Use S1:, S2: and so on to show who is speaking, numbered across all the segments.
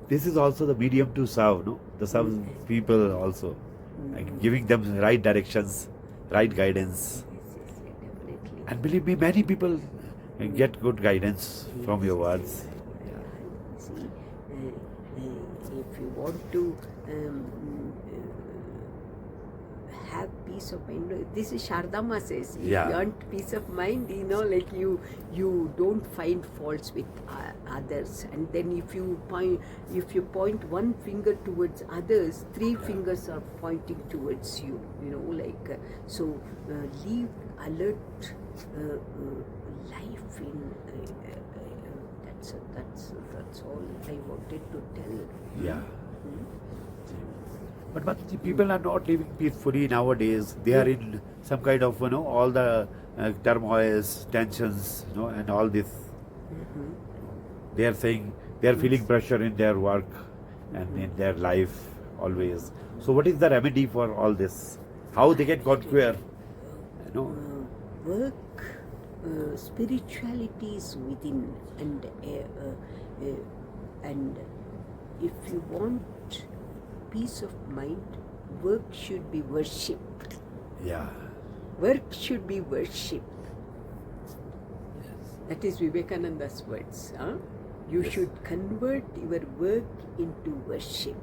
S1: this is also the medium to serve, no? The serve people also, like giving them right directions, right guidance.
S2: Yes, definitely.
S1: And believe me, many people get good guidance from your words.
S2: See, if you want to have peace of mind, this is Shardama says, if
S1: Yeah.
S2: you want peace of mind, like you don't find faults with others, and then if you point one finger towards others, three fingers are pointing towards you. So live alert life in. That's all I wanted to tell.
S1: Yeah. But the people are not living peacefully nowadays. They are in some kind of, all the turmoils, tensions, and all this. They are saying they are feeling pressure in their work and in their life always. So what is the remedy for all this? How they can conquer?
S2: Work, spirituality is within, and if you want peace of mind, work should be worship.
S1: Yeah.
S2: Work should be worship. That is Vivekananda's words. You should convert your work into worship.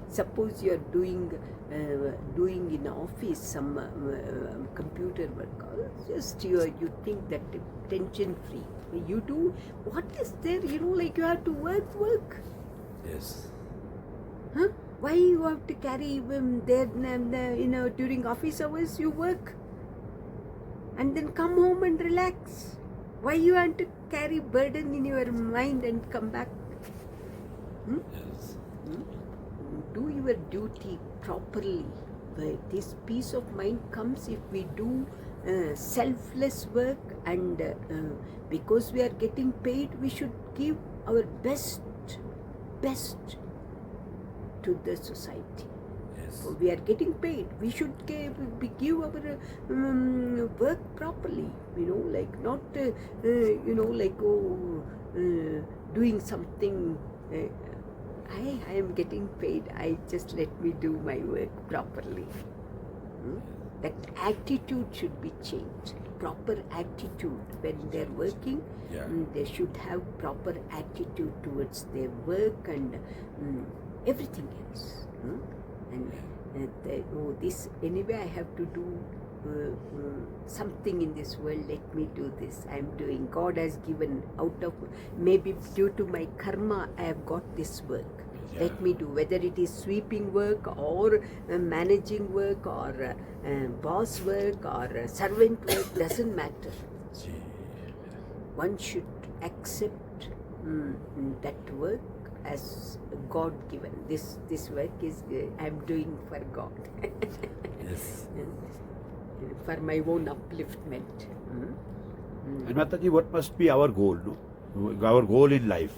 S2: Suppose you are doing in office some computer work, just you think that tension free. You do what is there? You have to work.
S1: Yes.
S2: Huh? Why you have to carry there? During office hours you work, and then come home and relax. Why you want to carry burden in your mind and come back?
S1: Yes.
S2: Do your duty properly. This peace of mind comes if we do selfless work, and because we are getting paid, we should give our best to the society.
S1: Yes.
S2: So we are getting paid. We should give our work properly. Not doing something. I am getting paid. I just let me do my work properly. That attitude should be changed. Proper attitude when they are working.
S1: Yeah.
S2: They should have proper attitude towards their work and everything else. This anyway I have to do something in this world. Let me do this. I am doing. God has given out of, maybe due to my karma, I have got this work.
S1: Yeah.
S2: Let me do, whether it is sweeping work or managing work or boss work or servant work, doesn't matter. One should accept that work as God given. This work is I am doing for God.
S1: Yes.
S2: For my own upliftment.
S1: And Mataji, what must be our goal? Our goal in life.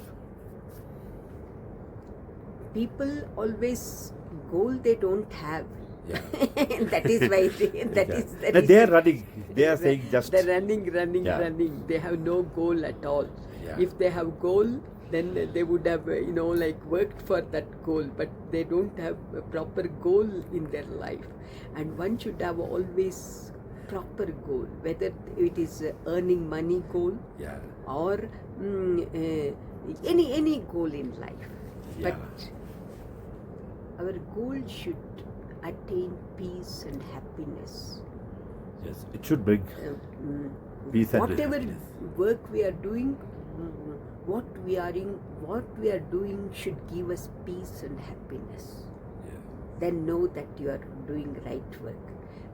S2: People always goal they don't have.
S1: Yeah.
S2: That is why
S1: They are running. They are saying just.
S2: they're running.
S1: Yeah.
S2: They have no goal at all.
S1: Yeah.
S2: If they have goal, then they would have worked for that goal, but they don't have a proper goal in their life. And one should have always proper goal, whether it is earning money goal,
S1: Yeah.
S2: or any goal in life.
S1: Yeah.
S2: But our goal should attain peace and happiness.
S1: Yes. It should bring peace and
S2: Whatever
S1: happiness.
S2: work we are doing, what we are doing should give us peace and happiness.
S1: Yeah.
S2: Then know that you are doing right work.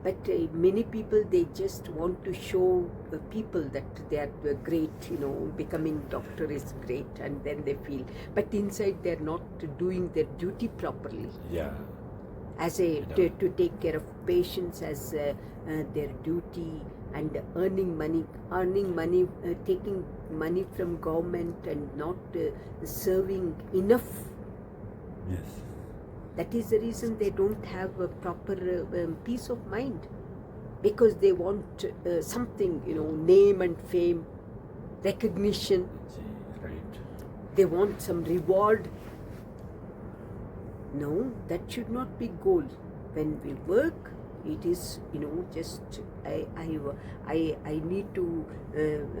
S2: But many people, they just want to show people that they are great, becoming doctor is great, and then they feel. But inside they are not doing their duty properly.
S1: Yeah.
S2: As to take care of patients as their duty, and earning money, taking money from government and not serving enough.
S1: Yes.
S2: That is the reason they don't have a proper peace of mind, because they want something, name and fame, recognition.
S1: Right.
S2: They want some reward. No, that should not be goal. When we work, it is, just I need to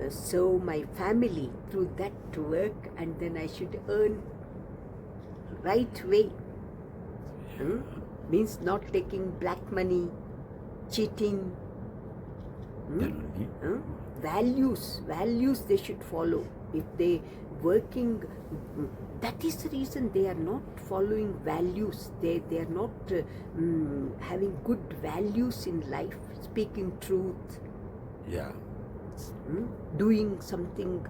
S2: serve my family through that work, and then I should earn right way. Means not taking black money, cheating.
S1: Then only.
S2: Values they should follow. If they working, that is the reason they are not following values. They are not having good values in life, speaking truth,
S1: Yeah.
S2: doing something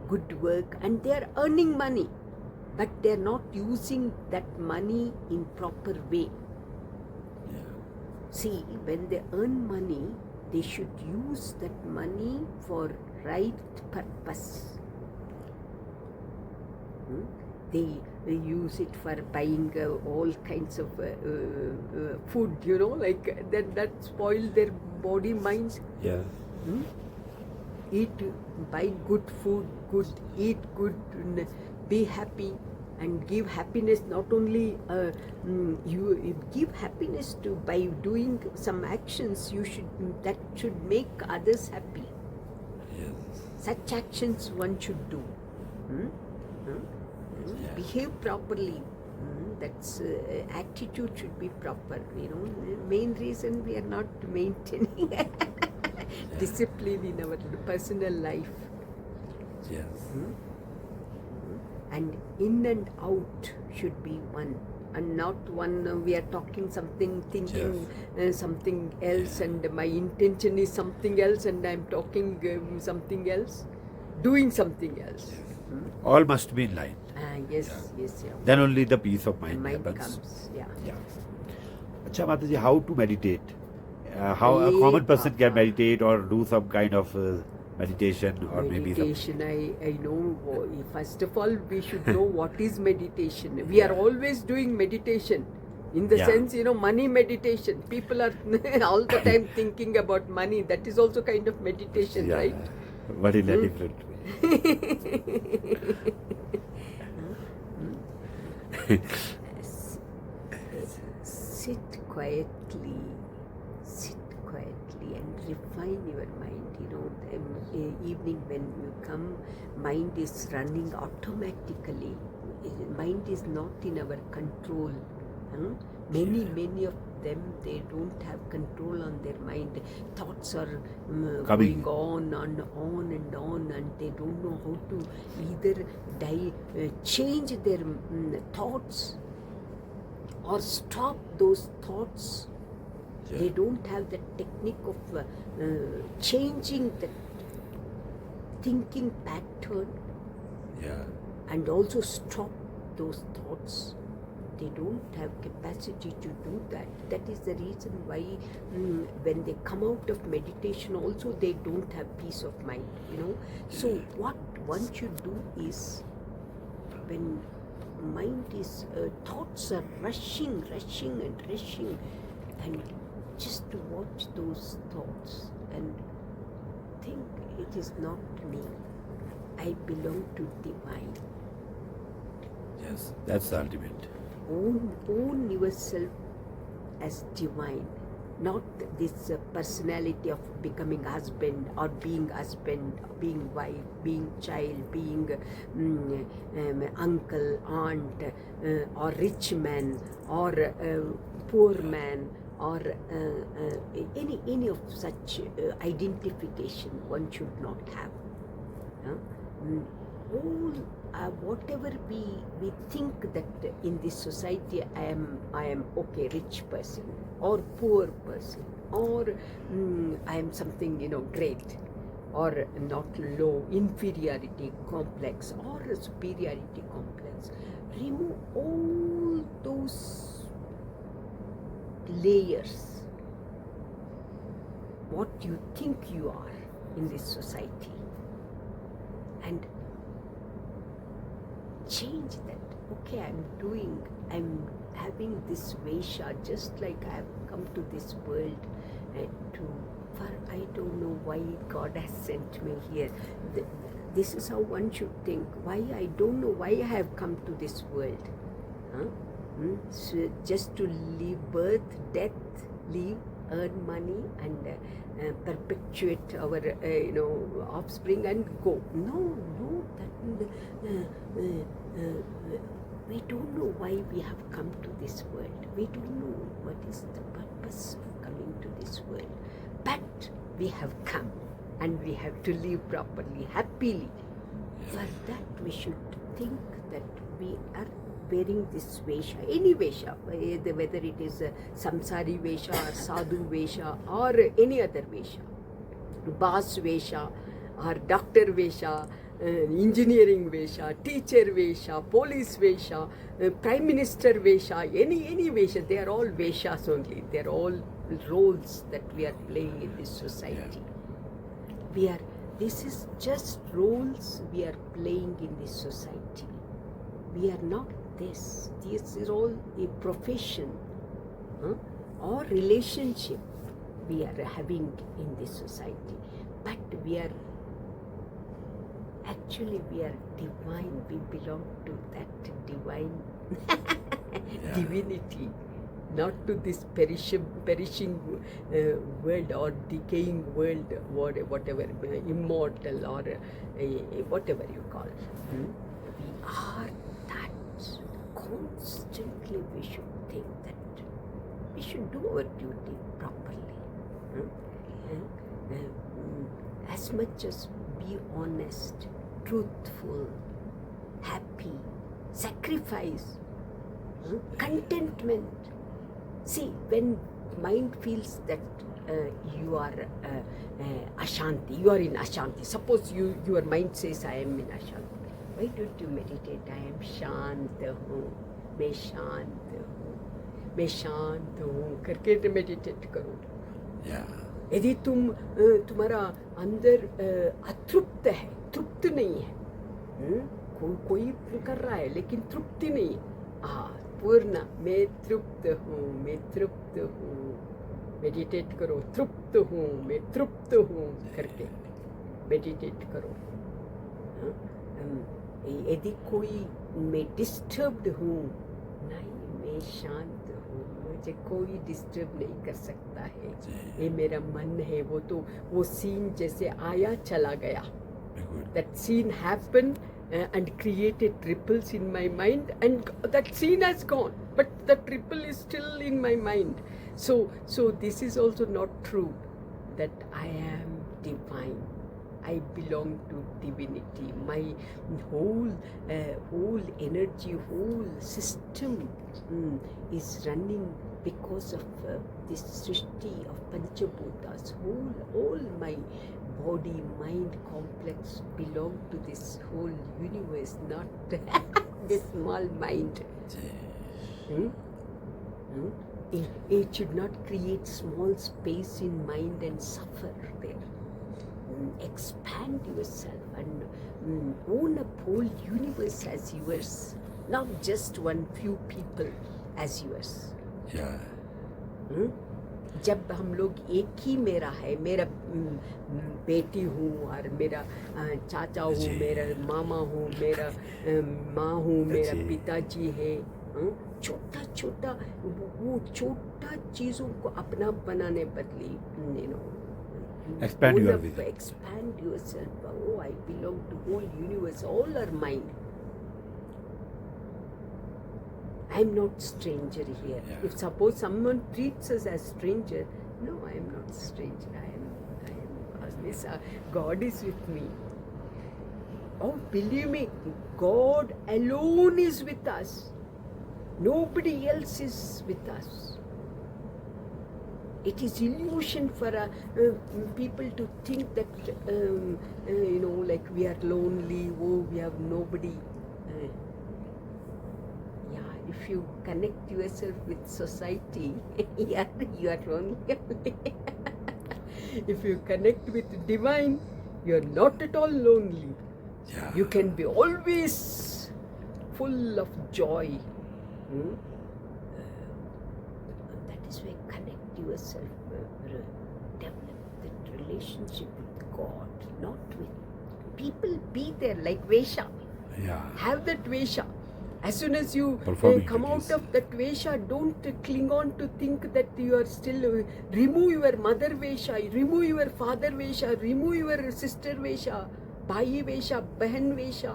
S2: good work, and they are earning money, but they are not using that money in proper way.
S1: Yeah.
S2: See, when they earn money, they should use that money for right purpose. They use it for buying all kinds of food, like that spoil their body, minds.
S1: Yeah.
S2: Buy good food, eat good, be happy, and give happiness. Not only you give happiness to by doing some actions, that should make others happy.
S1: Yes.
S2: Such actions one should do.
S1: Yeah.
S2: Behave properly. That's attitude should be proper. Main reason we are not maintaining discipline in our personal life.
S1: Yes.
S2: And in and out should be one, and not one we are talking something, thinking something else, and my intention is something else, and I'm talking something else, doing something else.
S1: All must be in line.
S2: Yes.
S1: Then only the peace of mind
S2: Mind
S1: happens.
S2: comes. Yeah.
S1: Acha Mataji, how to meditate? How a common person can meditate or do some kind of meditation or maybe
S2: Meditation, I know. First of all, we should know what is meditation. We are always doing meditation. In the sense, money meditation. People are all the time thinking about money. That is also kind of meditation, right?
S1: But in a different way.
S2: Sit quietly and refine your mind. Evening when you come, mind is running automatically. Mind is not in our control. Many of them, they don't have control on their mind. Thoughts are going on and on, and they don't know how to either change their thoughts or stop those thoughts. They don't have the technique of changing the thinking pattern and also stop those thoughts. They don't have capacity to do that. That is the reason why when they come out of meditation also they don't have peace of mind. So what one should do is, when mind is thoughts are rushing, and just to watch those thoughts and think, it is not me. I belong to divine.
S1: Yes, that's the ultimate.
S2: Own yourself as divine, not this personality of becoming husband, being wife, being child, being uncle, aunt, or rich man, or poor man, or any of such identification one should not have. Whatever we think that in this society I am okay, rich person or poor person, or I am something great or not low, inferiority complex or a superiority complex. Remove all those layers, what you think you are in this society, and change that. Okay, I'm having this Vesha, just like I have come to this world for I don't know why God has sent me here. This is how one should think. Why? I don't know why I have come to this world. So just to live, birth, death, live, earn money, and perpetuate our offspring and go. No, we don't know why we have come to this world. We don't know what is the purpose of coming to this world. But we have come, and we have to live properly, happily. For that we should think that we are wearing this vesha, any vesha, whether it is samsari vesha or sadhu vesha or any other vesha, boss vesha or doctor vesha, engineering vesha, teacher vesha, police vesha, prime minister vesha, any vesha, they are all veshas only. They are all roles that we are playing in this society. This is just roles we are playing in this society. We are not this. This is all a profession or relationship we are having in this society. But we are divine. We belong to that divine divinity, not to this perishing world or decaying world, whatever, immortal or whatever you call it. We are that. Constantly we should think that we should do our duty properly. As much as be honest, truthful, happy, sacrifice, contentment. See, when mind feels that you are Ashanti, you are in Ashanti. Suppose your mind says, I am in Ashanti. Why don't you meditate? I am शांत हूँ, मैं शांत हूँ, मैं शांत हूँ करके meditate करो. यदि तुम्हारा अंदर अतृप्त है, तृप्त नहीं है, कोई कर रहा है लेकिन तृप्ति नहीं है, पूर्ण मैं तृप्त हूँ, मेडिटेट करो, तृप्त हूँ, मैं तृप्त हूँ करके मेडिटेट करो. यदि कोई मैं डिस्टर्ब्ड हूँ, नहीं, मैं शांत हूँ, मुझे कोई डिस्टर्ब नहीं कर सकता है. ये मेरा मन है, वो सीन जैसे आया चला गया. That scene happened and created ripples in my mind, and that scene has gone, but that ripple is still in my mind. So this is also not true that I am divine. I belong to divinity. My whole energy, whole system is running because of this Srishti of Panchabhutas. All my body, mind complex belong to this whole universe, not this small mind. It should not create small space in mind and suffer there. Expand yourself and own a whole universe as yours, not just one few people as yours. जब हम लोग एक ही मेरा है, मेरा बेटी हूँ और मेरा चाचा हूँ, मेरा मामा हूँ, मेरा माँ हूँ, मेरा पिताजी है, छोटा छोटा वो छोटा चीज़ों को अपना बनाने बदली,
S1: expand your vision.
S2: Expand yourself. Oh, I belong to whole universe. All are mine. I am not stranger here. If suppose someone treats us as stranger, no, I am not stranger. I am always. God is with me. Oh, believe me, God alone is with us. Nobody else is with us. It is illusion for people to think that like we are lonely. Oh, we have nobody. If you connect yourself with society, you are lonely. If you connect with divine, you are not at all lonely. You can be always full of joy. That is why connect yourself, develop that relationship with God, not with people. Be there like Vesha. Have that Vesha. As soon as you
S1: Performing
S2: come
S1: duties.
S2: out of that Vesha, don't cling on to think that you are still, remove your mother Vesha, remove your father Vesha, remove your sister Vesha, भाई वेशा, बहन वेशा,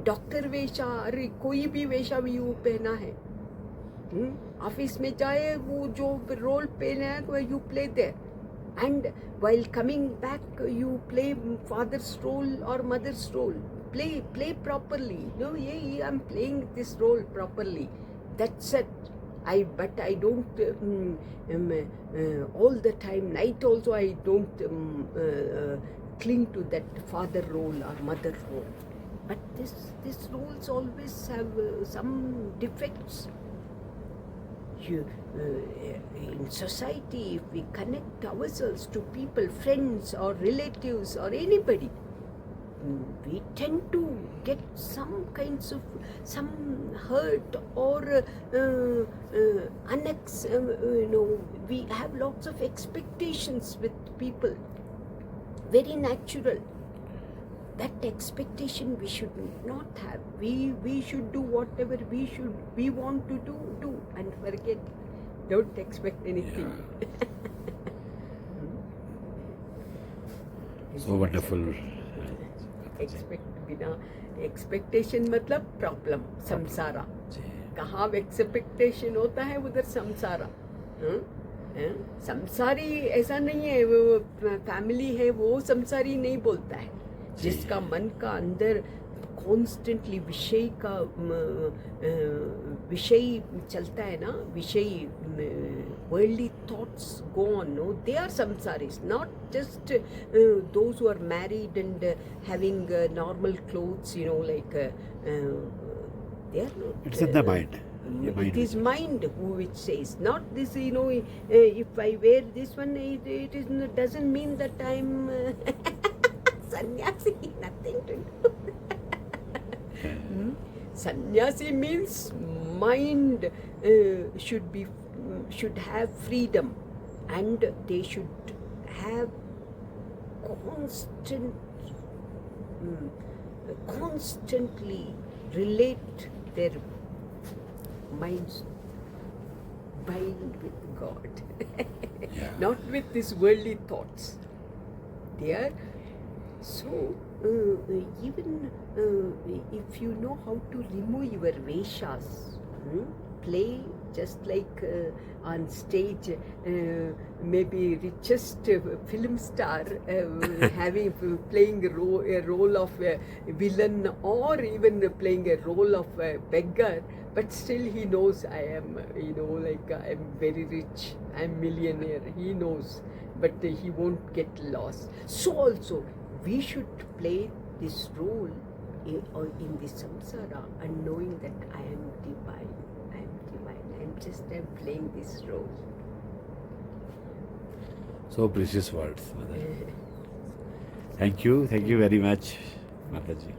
S2: doctor वेशा, अरे कोई भी वेशा भी वो पहना है. Office में जाए वो जो रोल पहना है you play there, and while coming back you play father's role or mother's role. Play properly. No, yeah, I'm playing this role properly. That's it. But I don't all the time. Night also I don't cling to that father role or mother role. But this roles always have some defects. In society, if we connect ourselves to people, friends or relatives or anybody, we tend to get some kinds of some hurt or we have lots of expectations with people. Very natural. That expectation we should not have. We should do whatever we want to do and forget. Don't expect anything.
S1: So wonderful.
S2: बिना expectation मतलब problem, संसारा. कहाँ expectation होता है उधर संसारा. संसारी ऐसा नहीं है, वो फैमिली है वो संसारी नहीं बोलता है. जिसका मन का अंदर कॉन्स्टेंटली विषय का विषय चलता है ना, विषय worldly thoughts go on, no, they are samsaris, not just those who are married and having normal clothes, like they are not.
S1: It's in the mind.
S2: It is mind which says, not this, if I wear this one, it is, doesn't mean that I'm sannyasi, nothing to do. Sannyasi means mind should have freedom, and they should have constantly relate their minds bind with God, not with these worldly thoughts. They are so. Even if you know how to remove your veshas, play just like on stage, maybe richest film star playing a role of a villain, or even playing a role of a beggar, but still he knows I am, I am very rich, I am millionaire, he knows, but he won't get lost. So also we should play this role in the samsara, and knowing that I am divine, I'm playing this role.
S1: So precious words, Mother. Thank you very much, Mataji.